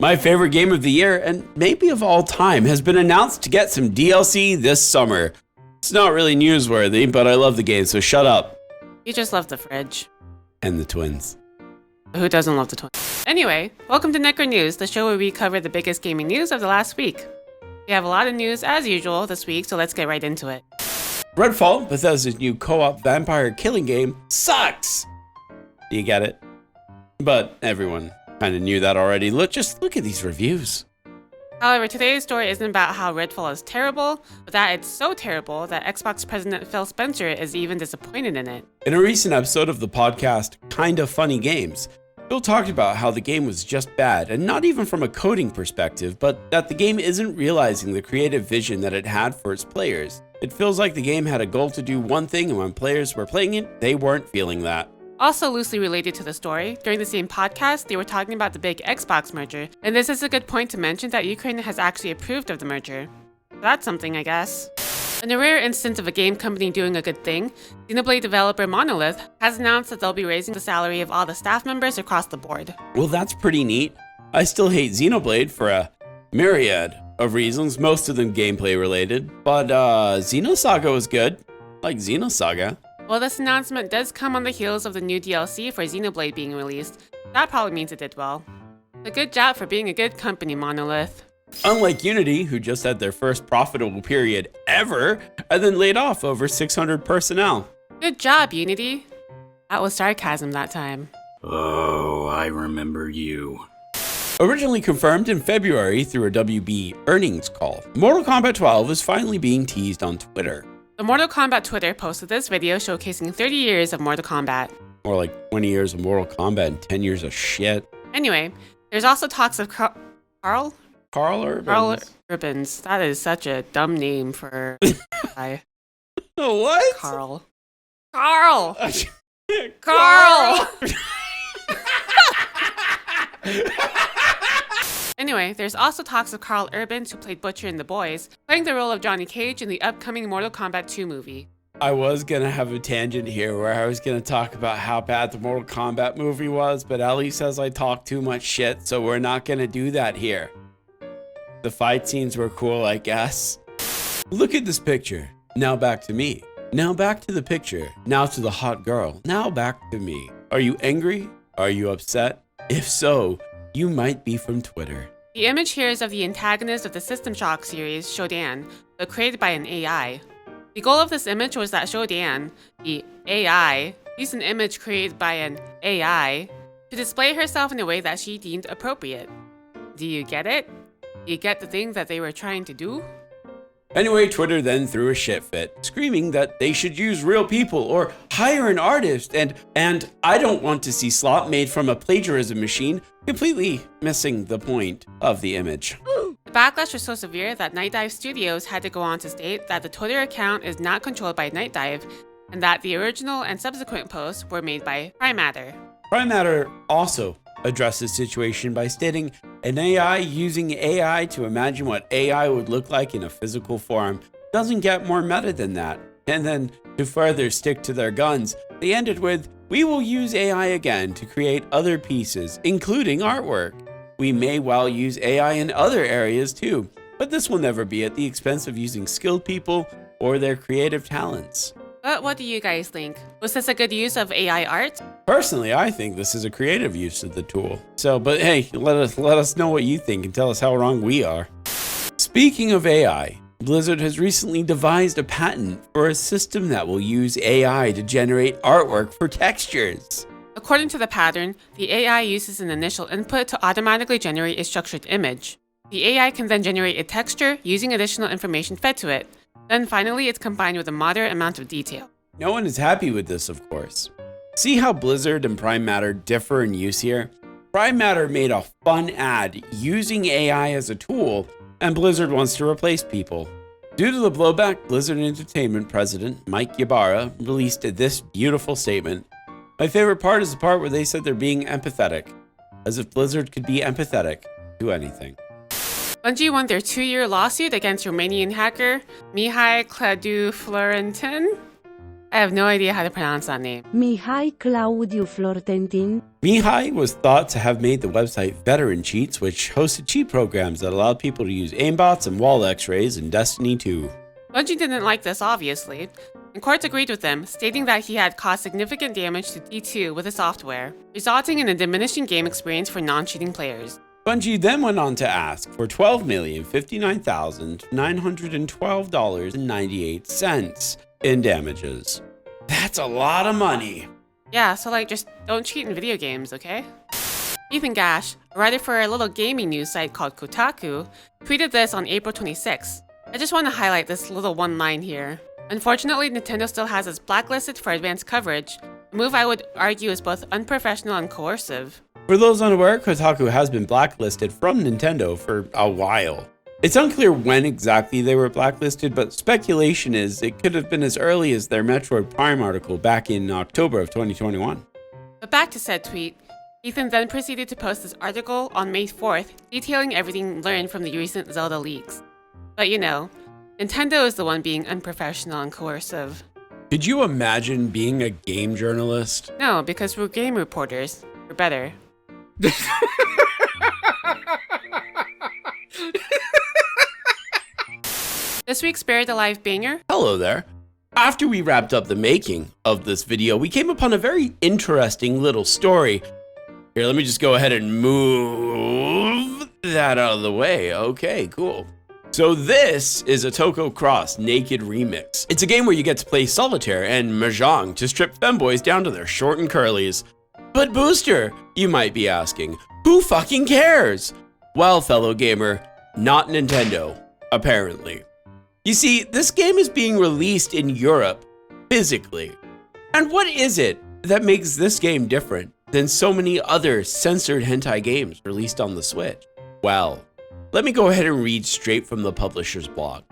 My favorite game of the year, and maybe of all time, has been announced to get some DLC this summer. It's not really newsworthy, but I love the game, so shut up. You just love the fridge. And the twins. Who doesn't love the twins? Anyway, welcome to NecroNews, the show where we cover the biggest gaming news of the last week. We have a lot of news as usual this week, so let's get right into it. Redfall, Bethesda's new co-op vampire killing game, sucks! Do you get it? But everyone kind of knew that already. Just look at these reviews. However, today's story isn't about how Redfall is terrible, but that it's so terrible that Xbox President Phil Spencer is even disappointed in it. In a recent episode of the podcast, Kinda Funny Games, Phil talked about how the game was just bad, and not even from a coding perspective, but that the game isn't realizing the creative vision that it had for its players. It feels like the game had a goal to do one thing, and when players were playing it, they weren't feeling that. Also loosely related to the story, during the same podcast, they were talking about the big Xbox merger, and this is a good point to mention that Ukraine has actually approved of the merger. So that's something, I guess. In a rare instance of a game company doing a good thing, Xenoblade developer Monolith has announced that they'll be raising the salary of all the staff members across the board. Well, that's pretty neat. I still hate Xenoblade for a myriad of reasons, most of them gameplay related, but Xenosaga was good. I like Xenosaga. Well, this announcement does come on the heels of the new DLC for Xenoblade being released. That probably means it did well. A good job for being a good company, Monolith. Unlike Unity, who just had their first profitable period ever, and then laid off over 600 personnel. Good job, Unity. That was sarcasm that time. Oh, I remember you. Originally confirmed in February through a WB earnings call, Mortal Kombat 12 is finally being teased on Twitter. The Mortal Kombat Twitter posted this video showcasing 30 years of Mortal Kombat. More like 20 years of Mortal Kombat and 10 years of shit. Anyway, there's also talks of Karl? Karl Urbans. Karl Urbans. That is such a dumb name for a guy. What? Karl. Karl! Karl! Anyway, there's also talks of Karl Urbans, who played Butcher in The Boys, playing the role of Johnny Cage in the upcoming Mortal Kombat 2 movie. I was gonna have a tangent here where I was gonna talk about how bad the Mortal Kombat movie was, but Ellie says I talk too much shit, so we're not gonna do that here. The fight scenes were cool, I guess. Look at this picture. Now back to me. Now back to the picture. Now to the hot girl. Now back to me. Are you angry? Are you upset? If so, you might be from Twitter. The image here is of the antagonist of the System Shock series, Shodan, but created by an AI. The goal of this image was that Shodan, the AI, used an image created by an AI to display herself in a way that she deemed appropriate. Do you get it? Do you get the thing that they were trying to do? Anyway, Twitter then threw a shit fit, screaming that they should use real people or hire an artist, and I don't want to see slop made from a plagiarism machine, completely missing the point of the image. The backlash was so severe that Night Dive Studios had to go on to state that the Twitter account is not controlled by Night Dive, and that the original and subsequent posts were made by Prime Matter. Prime Matter also addressed the situation by stating, an AI using AI to imagine what AI would look like in a physical form doesn't get more meta than that. And then, to further stick to their guns, they ended with, we will use AI again to create other pieces, including artwork. We may well use AI in other areas too, but this will never be at the expense of using skilled people or their creative talents. But what do you guys think? Was this a good use of AI art? Personally, I think this is a creative use of the tool. But hey, let us know what you think and tell us how wrong we are. Speaking of AI, Blizzard has recently devised a patent for a system that will use AI to generate artwork for textures. According to the pattern, the AI uses an initial input to automatically generate a structured image. The AI can then generate a texture using additional information fed to it. Then finally, it's combined with a moderate amount of detail. No one is happy with this, of course. See how Blizzard and Prime Matter differ in use here? Prime Matter made a fun ad using AI as a tool, and Blizzard wants to replace people. Due to the blowback, Blizzard Entertainment president Mike Ybarra released this beautiful statement. My favorite part is the part where they said they're being empathetic, as if Blizzard could be empathetic to anything. Bungie won their 2-year lawsuit against Romanian hacker Mihai Cladu-Florentin. I have no idea how to pronounce that name. Mihai Claudiu Flortentin. Mihai was thought to have made the website Veteran Cheats, which hosted cheat programs that allowed people to use aimbots and wall x-rays in Destiny 2. Bungie didn't like this, obviously, and courts agreed with him, stating that he had caused significant damage to D2 with the software, resulting in a diminishing game experience for non-cheating players. Bungie then went on to ask for $12,059,912.98 in damages. That's a lot of money. Yeah, so just don't cheat in video games, okay? Ethan Gash, a writer for a little gaming news site called Kotaku, tweeted this on April 26. I just want to highlight this little one line here. Unfortunately, Nintendo still has us blacklisted for advanced coverage, a move I would argue is both unprofessional and coercive. For those unaware, Kotaku has been blacklisted from Nintendo for a while. It's unclear when exactly they were blacklisted, but speculation is it could have been as early as their Metroid Prime article back in October of 2021. But back to said tweet, Ethan then proceeded to post this article on May 4th, detailing everything learned from the recent Zelda leaks. But Nintendo is the one being unprofessional and coercive. Could you imagine being a game journalist? No, because we're game reporters. We're better. This week's BuriedAliveBanger. Hello there. After we wrapped up the making of this video, we came upon a very interesting little story. Here, let me just go ahead and move that out of the way. Okay, cool. So this is Otoko Cross Naked Remix. It's a game where you get to play solitaire and mahjong to strip femboys down to their short and curlies. But Booster, you might be asking, who fucking cares? Well, fellow gamer, not Nintendo, apparently. You see, this game is being released in Europe, physically. And what is it that makes this game different than so many other censored hentai games released on the Switch? Well, let me go ahead and read straight from the publisher's blog.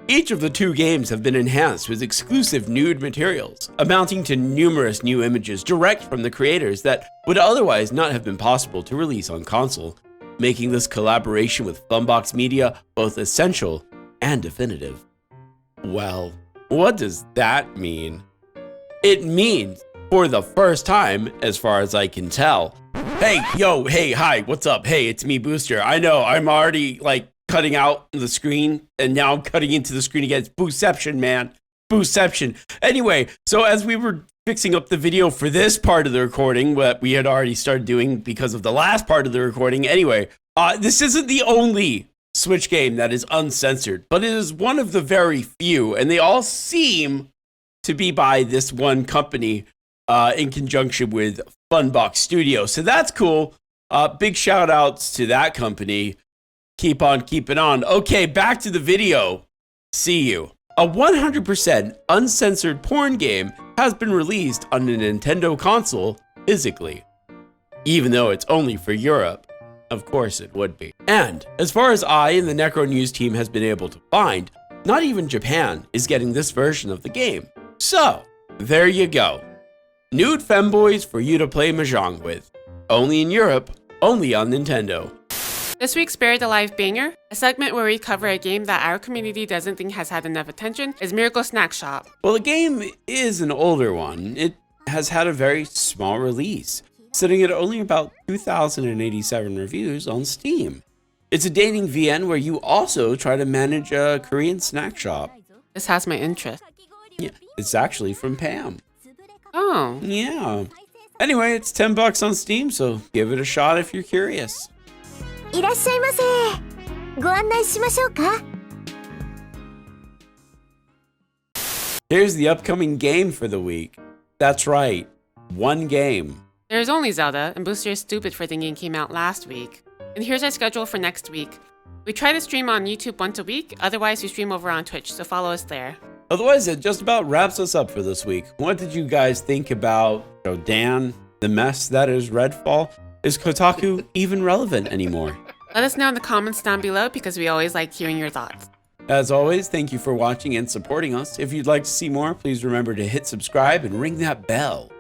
Each of the two games have been enhanced with exclusive nude materials, amounting to numerous new images direct from the creators that would otherwise not have been possible to release on console, making this collaboration with Funbox Media both essential and definitive. Well, what does that mean? It means, for the first time, as far as I can tell, hey, yo, hey, hi, what's up? Hey, it's me, Booster. I know, I'm already, cutting out the screen, and now I'm cutting into the screen again. It's Booception, man. Booception. Anyway, so as we were fixing up the video for this part of the recording, what we had already started doing because of the last part of the recording, anyway, this isn't the only Switch game that is uncensored, but it is one of the very few, and they all seem to be by this one company in conjunction with Funbox Studio. So that's cool. Big shout outs to that company. Keep on keeping on. Okay, back to the video. See you. A 100% uncensored porn game has been released on a Nintendo console physically, even though it's only for Europe. Of course it would be. And as far as I and the NecroNews team has been able to find, not even Japan is getting this version of the game. So, there you go. Nude femboys for you to play mahjong with. Only in Europe, only on Nintendo. This week's BuriedAliveBanger, a segment where we cover a game that our community doesn't think has had enough attention, is Miracle Snack Shop. Well, the game is an older one. It has had a very small release, sitting at only about 2,087 reviews on Steam. It's a dating VN where you also try to manage a Korean snack shop. This has my interest. Yeah, it's actually from Pam. Oh. Yeah. Anyway, it's $10 on Steam, so give it a shot if you're curious. いらっしゃいませ。ご案内しましょうか。 Here's the upcoming game for the week. That's right, one game. There's only Zelda, and Booster is stupid for thinking it came out last week. And here's our schedule for next week. We try to stream on YouTube once a week, otherwise we stream over on Twitch, so follow us there. Otherwise, it just about wraps us up for this week. What did you guys think about Shodan, the mess that is Redfall? Is Kotaku even relevant anymore? Let us know in the comments down below because we always like hearing your thoughts. As always, thank you for watching and supporting us. If you'd like to see more, please remember to hit subscribe and ring that bell.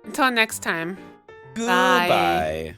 Until next time. Goodbye.